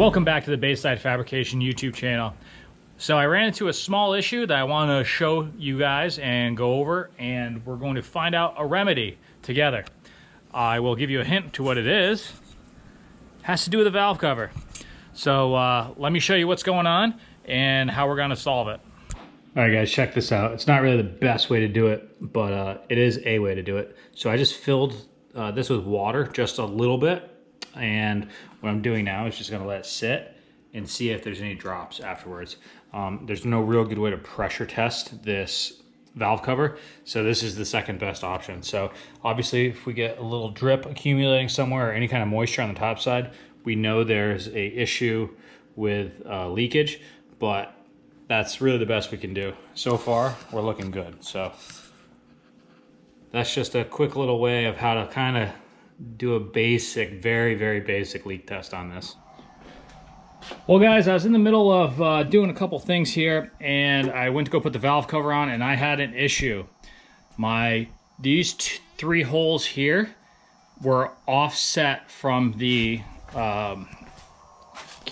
Welcome back to the Bayside Fabrication YouTube channel. So I ran into a small issue that I want to show you guys and go over, and we're going to find out a remedy together. I will give you a hint to what it is. It has to do with the valve cover. So let me show you what's going on and how we're going to solve it. All right guys, check this out. It's not really the best way to do it, but it is a way to do it. So I just filled this with water just a little bit. And what I'm doing now is just going to let it sit and see if there's any drops afterwards. There's no real good way to pressure test this valve cover, so this is the second best option. So obviously if we get a little drip accumulating somewhere or any kind of moisture on the top side, we know there's a issue with leakage, but that's really the best we can do. So far, we're looking good. So that's just a quick little way of how to kind of do a basic, very basic leak test on this. Well guys, I was in the middle of doing a couple things here, and I went to go put the valve cover on, and I had an issue. These three holes here were offset from the can't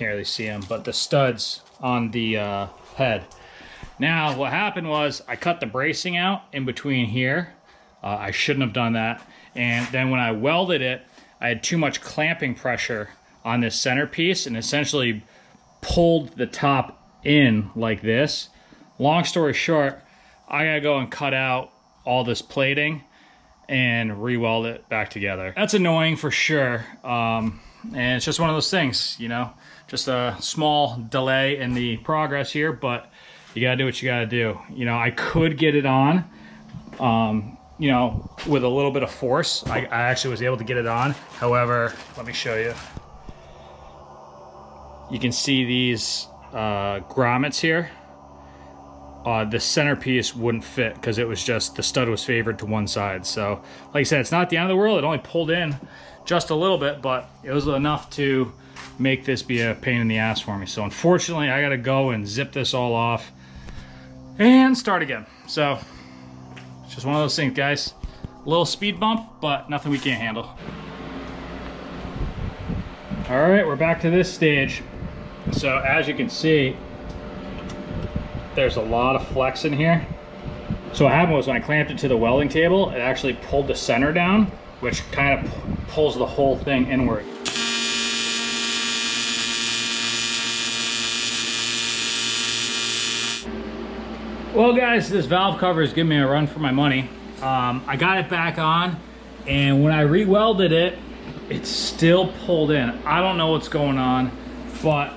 really see them, but the studs on the head. Now what happened was I cut the bracing out in between here. I shouldn't have done that. And then when I welded it, I had too much clamping pressure on this centerpiece and essentially pulled the top in like this. Long story short, I gotta go and cut out all this plating and re-weld it back together. That's annoying for sure. And it's just one of those things, you know, just a small delay in the progress here, but you gotta do what you gotta do. You know, I could get it on, you know, with a little bit of force. I actually was able to get it on. However, let me show you. You can see these grommets here. The centerpiece wouldn't fit because it was just, the stud was favored to one side. So, like I said, it's not the end of the world. It only pulled in just a little bit, but it was enough to make this be a pain in the ass for me. So unfortunately, I gotta go and zip this all off and start again. So, it's just one of those things, guys. A little speed bump, but nothing we can't handle. All right, we're back to this stage. So as you can see, there's a lot of flex in here. So what happened was when I clamped it to the welding table, it actually pulled the center down, which kind of pulls the whole thing inward. Well guys, this valve cover is giving me a run for my money. I got it back on, and when I re-welded it, it's still pulled in. I don't know what's going on, but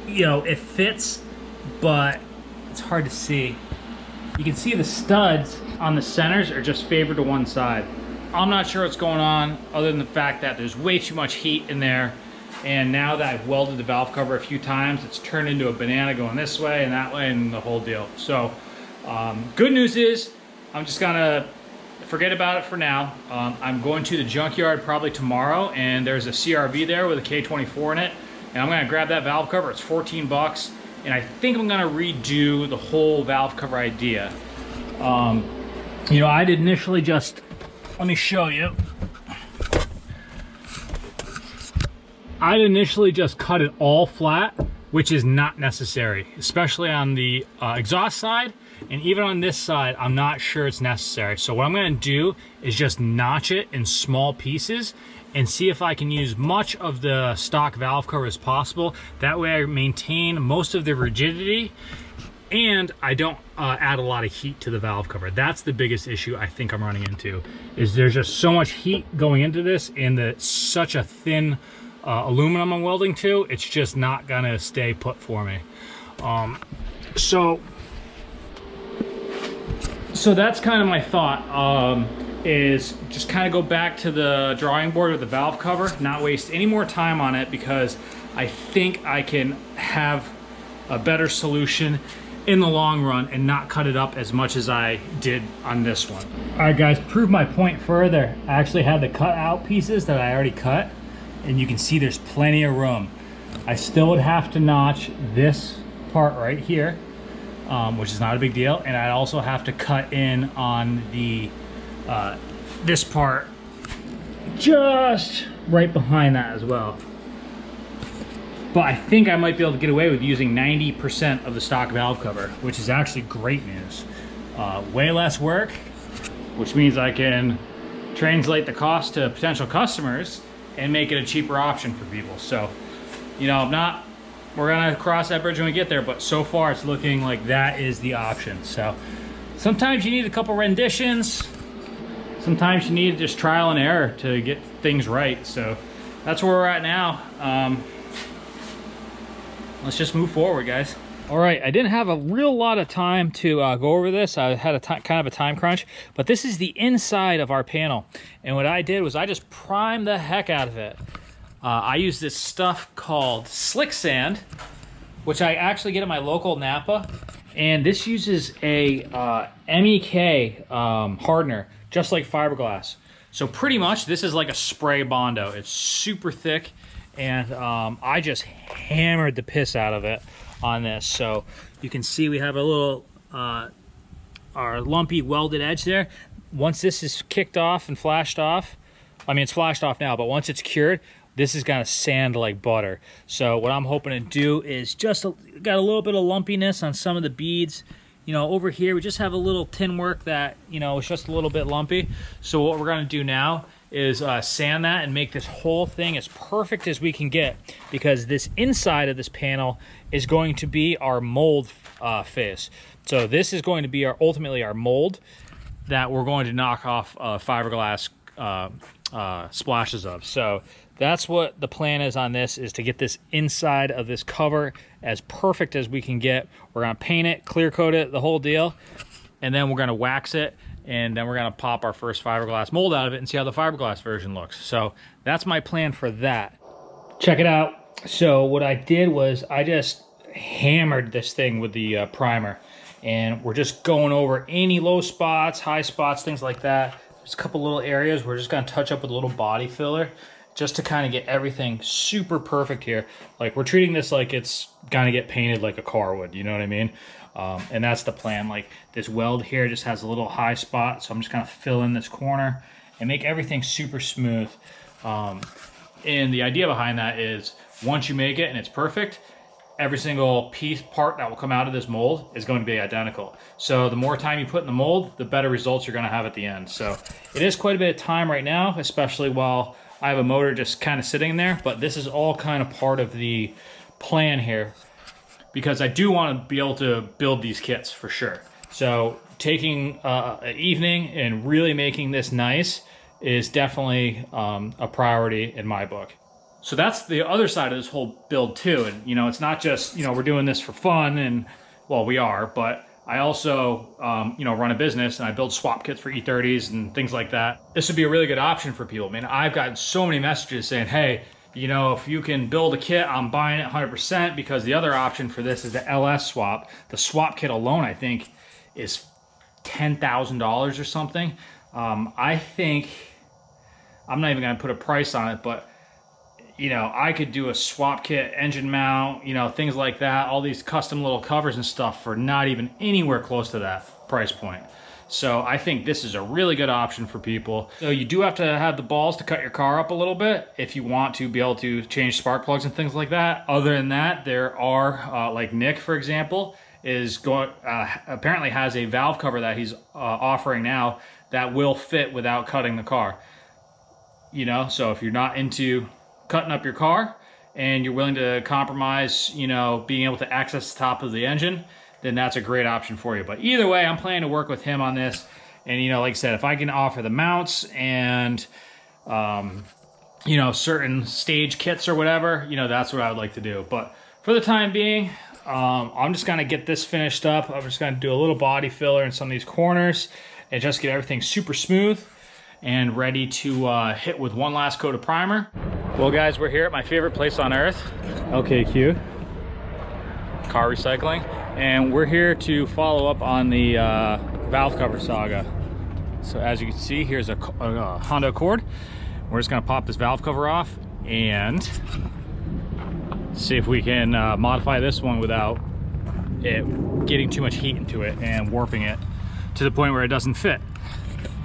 you know, it fits, but it's hard to see. You can see the studs on the centers are just favored to one side. I'm not sure what's going on, other than the fact that there's way too much heat in there. And now that I've welded the valve cover a few times, it's turned into a banana going this way and that way and the whole deal. So good news is I'm just gonna forget about it for now. I'm going to the Junkyard probably tomorrow, and there's a CRV there with a K24 in it. And I'm gonna grab that valve cover. It's 14 bucks. And I think I'm gonna redo the whole valve cover idea. You know, I'd initially just, let me show you. I'd initially just cut it all flat, which is not necessary, especially on the exhaust side, and even on this side, I'm not sure it's necessary. So what I'm gonna do is just notch it in small pieces and see if I can use much of the stock valve cover as possible. That way I maintain most of the rigidity and I don't add a lot of heat to the valve cover. That's the biggest issue I think I'm running into, is there's just so much heat going into this, and such a thin aluminum I'm welding to, it's just not gonna stay put for me. So that's kind of my thought, is just kind of go back to the drawing board with the valve cover, not waste any more time on it, because I think I can have a better solution in the long run and not cut it up as much as I did on this one. All right guys, prove my point further. I actually had the cut out pieces that I already cut, and you can see there's plenty of room. I still would have to notch this part right here, which is not a big deal, and I'd also have to cut in on the this part just right behind that as well. But I think I might be able to get away with using 90% of the stock valve cover, which is actually great news. Way less work, which means I can translate the cost to potential customers and make it a cheaper option for people. So, you know, we're gonna cross that bridge when we get there, but so far it's looking like that is the option. So sometimes you need a couple renditions, sometimes you need just trial and error to get things right. So that's where we're at now. Let's just move forward, guys. All right, I didn't have a real lot of time to go over this. I had a kind of a time crunch, but this is the inside of our panel. And what I did was I just primed the heck out of it. I use this stuff called slick sand, which I actually get at my local Napa. And this uses a MEK hardener, just like fiberglass. So pretty much this is like a spray Bondo. It's super thick, and I just hammered the piss out of it on this. So you can see we have a little our lumpy welded edge there. Once this is kicked off and flashed off, I mean, it's flashed off now, but once it's cured, this is gonna sand like butter. So what I'm hoping to do is just got a little bit of lumpiness on some of the beads. You know, over here we just have a little tin work that, you know, it's just a little bit lumpy. So what we're gonna do now is sand that and make this whole thing as perfect as we can get, because this inside of this panel is going to be our mold face. So this is going to be ultimately our mold that we're going to knock off fiberglass splashes of. So that's what the plan is on this, is to get this inside of this cover as perfect as we can get. We're gonna paint it, clear coat it, the whole deal, and then we're gonna wax it, and then we're gonna pop our first fiberglass mold out of it and see how the fiberglass version looks. So that's my plan for that. Check it out. So what I did was I just hammered this thing with the primer, and we're just going over any low spots, high spots, things like that. There's a couple little areas we're just gonna touch up with a little body filler, just to kind of get everything super perfect here. Like, we're treating this like it's gonna get painted like a car would, you know what I mean? And that's the plan. Like, this weld here just has a little high spot, so I'm just gonna fill in this corner and make everything super smooth. And the idea behind that is, once you make it and it's perfect, every single part that will come out of this mold is going to be identical. So the more time you put in the mold, the better results you're gonna have at the end. So it is quite a bit of time right now, especially while I have a motor just kind of sitting there, but this is all kind of part of the plan here, because I do want to be able to build these kits for sure. So taking an evening and really making this nice is definitely a priority in my book. So that's the other side of this whole build too. And, you know, it's not just, you know, we're doing this for fun, and, well, we are, but I also, you know, run a business, and I build swap kits for E30s and things like that. This would be a really good option for people. I mean, I've gotten so many messages saying, hey, you know, if you can build a kit, I'm buying it 100%, because the other option for this is the LS swap. The swap kit alone, I think, is $10,000 or something. I think, I'm not even gonna put a price on it, but, you know, I could do a swap kit, engine mount, you know, things like that, all these custom little covers and stuff for not even anywhere close to that price point. So I think this is a really good option for people. So you do have to have the balls to cut your car up a little bit if you want to be able to change spark plugs and things like that. Other than that, there are, like Nick, for example, apparently has a valve cover that he's offering now that will fit without cutting the car. You know, so if you're not into cutting up your car and you're willing to compromise, you know, being able to access the top of the engine, then that's a great option for you. But either way, I'm planning to work with him on this. And, you know, like I said, if I can offer the mounts and, you know, certain stage kits or whatever, you know, that's what I would like to do. But for the time being, I'm just gonna get this finished up. I'm just gonna do a little body filler in some of these corners and just get everything super smooth and ready to hit with one last coat of primer. Well, guys, we're here at my favorite place on earth, LKQ, car recycling, and we're here to follow up on the valve cover saga. So as you can see, here's a Honda Accord. We're just gonna pop this valve cover off and see if we can modify this one without it getting too much heat into it and warping it to the point where it doesn't fit.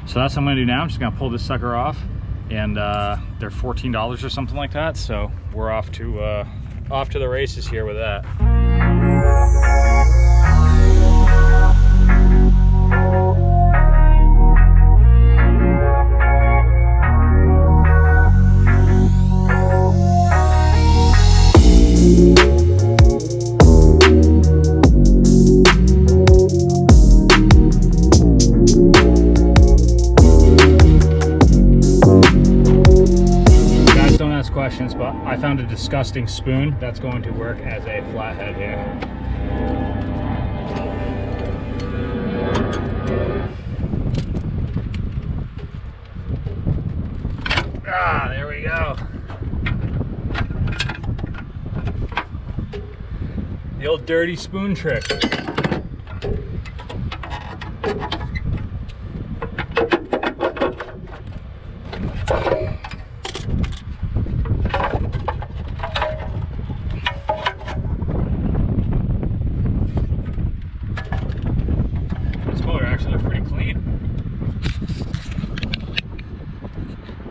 So that's what I'm gonna do now. I'm just gonna pull this sucker off, and they're $14 or something like that. So we're off to off to the races here with that. Questions, but I found a disgusting spoon that's going to work as a flathead here. Ah, there we go. The old dirty spoon trick.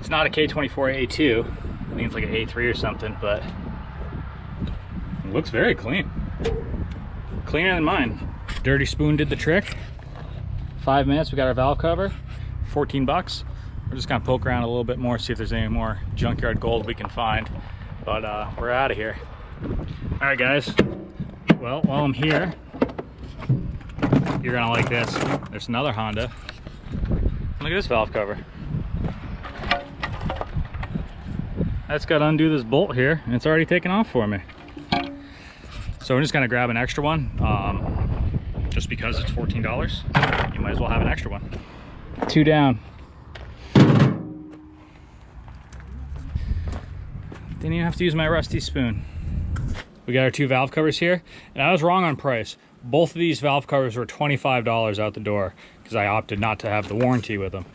Not a K24A2, I think it's like an A3 or something, but it looks very clean. Cleaner than mine. Dirty spoon did the trick. 5 minutes, we got our valve cover, 14 bucks. We're just gonna poke around a little bit more, see if there's any more junkyard gold we can find, but we're out of here. All right, guys, well, while I'm here, you're gonna like this. There's another Honda. Look at this valve cover. I just got to undo this bolt here and it's already taken off for me. So I'm just gonna grab an extra one, just because it's $14. You might as well have an extra one. 2 down. Didn't even have to use my rusty spoon. We got our 2 valve covers here, and I was wrong on price. Both of these valve covers were $25 out the door because I opted not to have the warranty with them.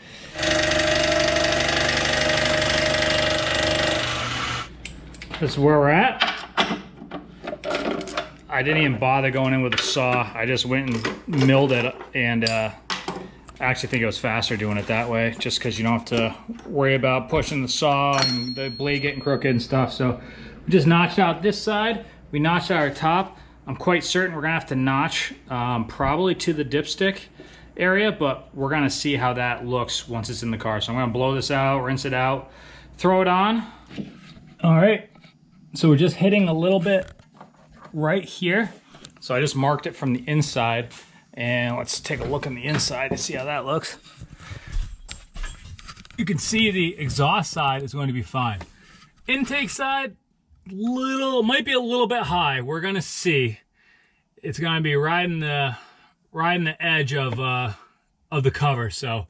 This is where we're at. I didn't even bother going in with a saw. I just went and milled it, and I actually think it was faster doing it that way, just because you don't have to worry about pushing the saw and the blade getting crooked and stuff. So we just notched out this side. We notched out our top. I'm quite certain we're gonna have to notch probably to the dipstick area, but we're gonna see how that looks once it's in the car. So I'm gonna blow this out, rinse it out, throw it on. All right. So we're just hitting a little bit right here. So I just marked it from the inside, and let's take a look on the inside to see how that looks. You can see the exhaust side is going to be fine. Intake side, might be a little bit high. We're gonna see. It's gonna be riding the edge of the cover. So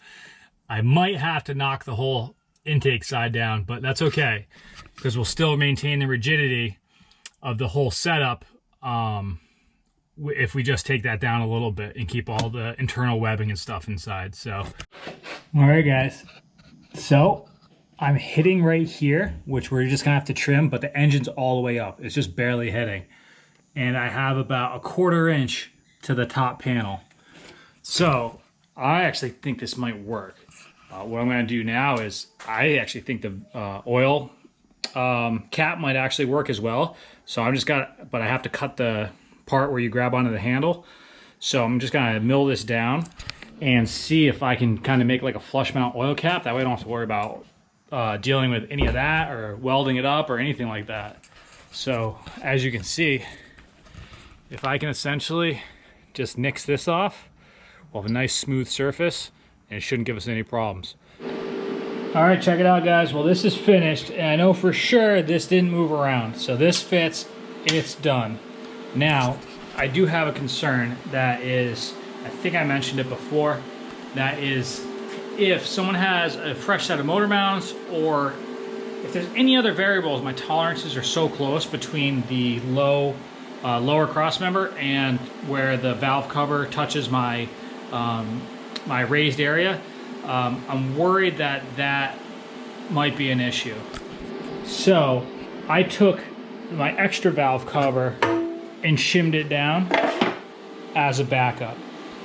I might have to knock the whole intake side down, but that's okay, because we'll still maintain the rigidity of the whole setup if we just take that down a little bit and keep all the internal webbing and stuff inside. So, all right, guys. So I'm hitting right here, which we're just gonna have to trim, but the engine's all the way up. It's just barely hitting. And I have about 1/4 inch to the top panel. So I actually think this might work. What I'm gonna do now is, I actually think the oil cap might actually work as well. So but I have to cut the part where you grab onto the handle. So I'm just gonna mill this down and see if I can kind of make like a flush mount oil cap. That way I don't have to worry about dealing with any of that or welding it up or anything like that. So as you can see, if I can essentially just nix this off, we'll have a nice smooth surface and it shouldn't give us any problems. All right, check it out, guys. Well, this is finished, and I know for sure this didn't move around. So this fits, it's done. Now, I do have a concern that is, I think I mentioned it before, that is if someone has a fresh set of motor mounts, or if there's any other variables, my tolerances are so close between the lower cross member and where the valve cover touches my my raised area. I'm worried that that might be an issue. So I took my extra valve cover and shimmed it down as a backup.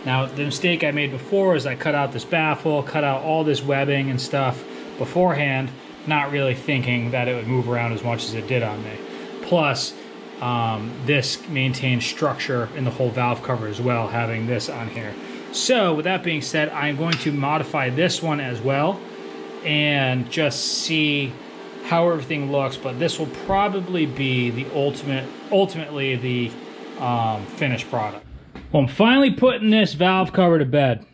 Now, the mistake I made before is I cut out this baffle, cut out all this webbing and stuff beforehand, not really thinking that it would move around as much as it did on me. Plus, this maintains structure in the whole valve cover as well, having this on here. So with that being said, I'm going to modify this one as well and just see how everything looks, but this will probably be the ultimately the finished product. Well, I'm finally putting this valve cover to bed,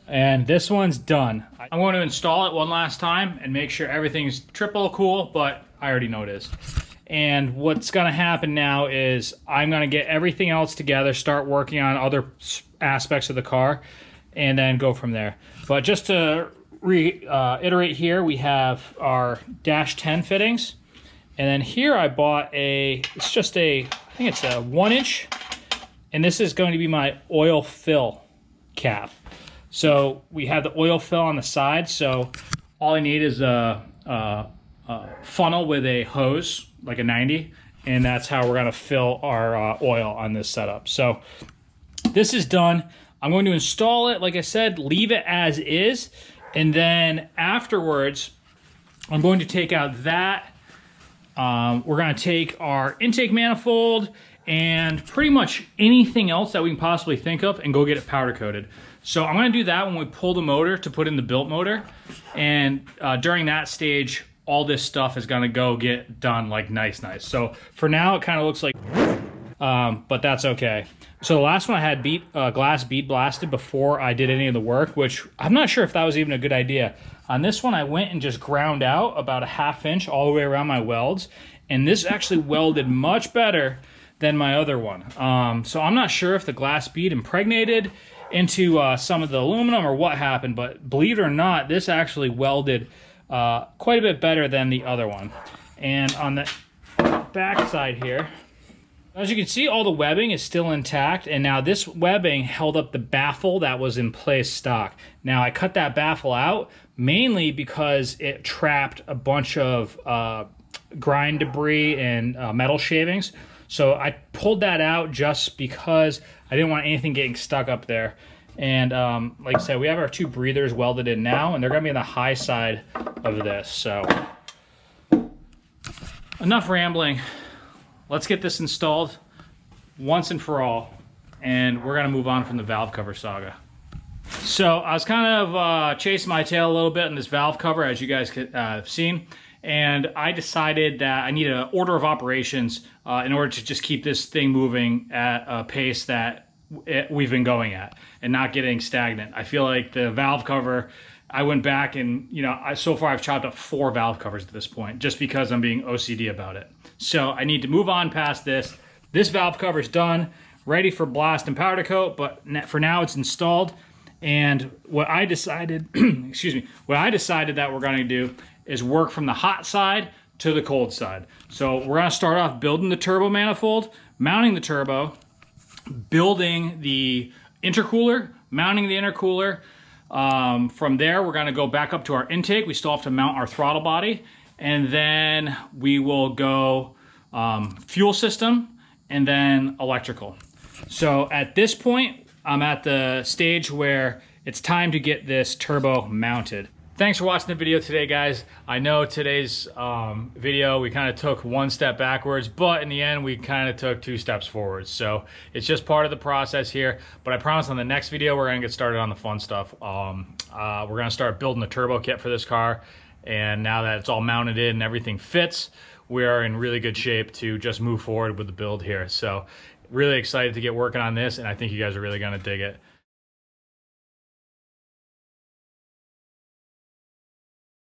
and this one's done. I'm going to install it one last time and make sure everything's triple cool, but I already know it is. And what's going to happen now is I'm going to get everything else together, start working on other aspects of the car, and then go from there. But just to reiterate here, we have our dash 10 fittings. And then here I bought it's just I think it's a 1-inch. And this is going to be my oil fill cap. So we have the oil fill on the side. So all I need is a funnel with a hose, like a 90. And that's how we're going to fill our oil on this setup. So this is done. I'm going to install it, like I said, leave it as is. And then afterwards, I'm going to take out that. We're going to take our intake manifold and pretty much anything else that we can possibly think of and go get it powder coated. So I'm going to do that when we pull the motor to put in the built motor. And during that stage, all this stuff is going to go get done like nice. So for now, it kind of looks like, but that's okay. So the last one I had glass bead blasted before I did any of the work, which I'm not sure if that was even a good idea. On this one, I went and just ground out about a 1/2 inch all the way around my welds, and this actually welded much better than my other one. So I'm not sure if the glass bead impregnated into some of the aluminum or what happened, but believe it or not, this actually welded quite a bit better than the other one. And on the back side here, as you can see, all the webbing is still intact, and now this webbing held up the baffle that was in place stock. Now I cut that baffle out mainly because it trapped a bunch of grind debris and metal shavings. So I pulled that out just because I didn't want anything getting stuck up there. And like I said, we have our 2 breathers welded in now, and they're going to be on the high side of this. So enough rambling. Let's get this installed once and for all, and we're going to move on from the valve cover saga. So I was kind of chasing my tail a little bit in this valve cover, as you guys have seen, and I decided that I need an order of operations in order to just keep this thing moving at a pace that we've been going at and not getting stagnant. I feel like the valve cover, I went back and, so far I've chopped up 4 valve covers at this point just because I'm being OCD about it. So I need to move on past this. This valve cover is done, ready for blast and powder coat, but for now it's installed. And what I decided, what I decided that we're going to do is work from the hot side to the cold side. So we're going to start off building the turbo manifold, mounting the turbo, building the intercooler, mounting the intercooler. From there, we're going to go back up to our intake. We still have to mount our throttle body. And then we will go fuel system and then electrical. So at this point, I'm at the stage where it's time to get this turbo mounted. Thanks for watching the video today, guys. I know today's video, we kind of took 1 step backwards, but in the end, we kind of took 2 steps forwards. So it's just part of the process here. But I promise on the next video, we're going to get started on the fun stuff. We're going to start building the turbo kit for this car. And now that it's all mounted in and everything fits, we are in really good shape to just move forward with the build here. So really excited to get working on this, and I think you guys are really going to dig it.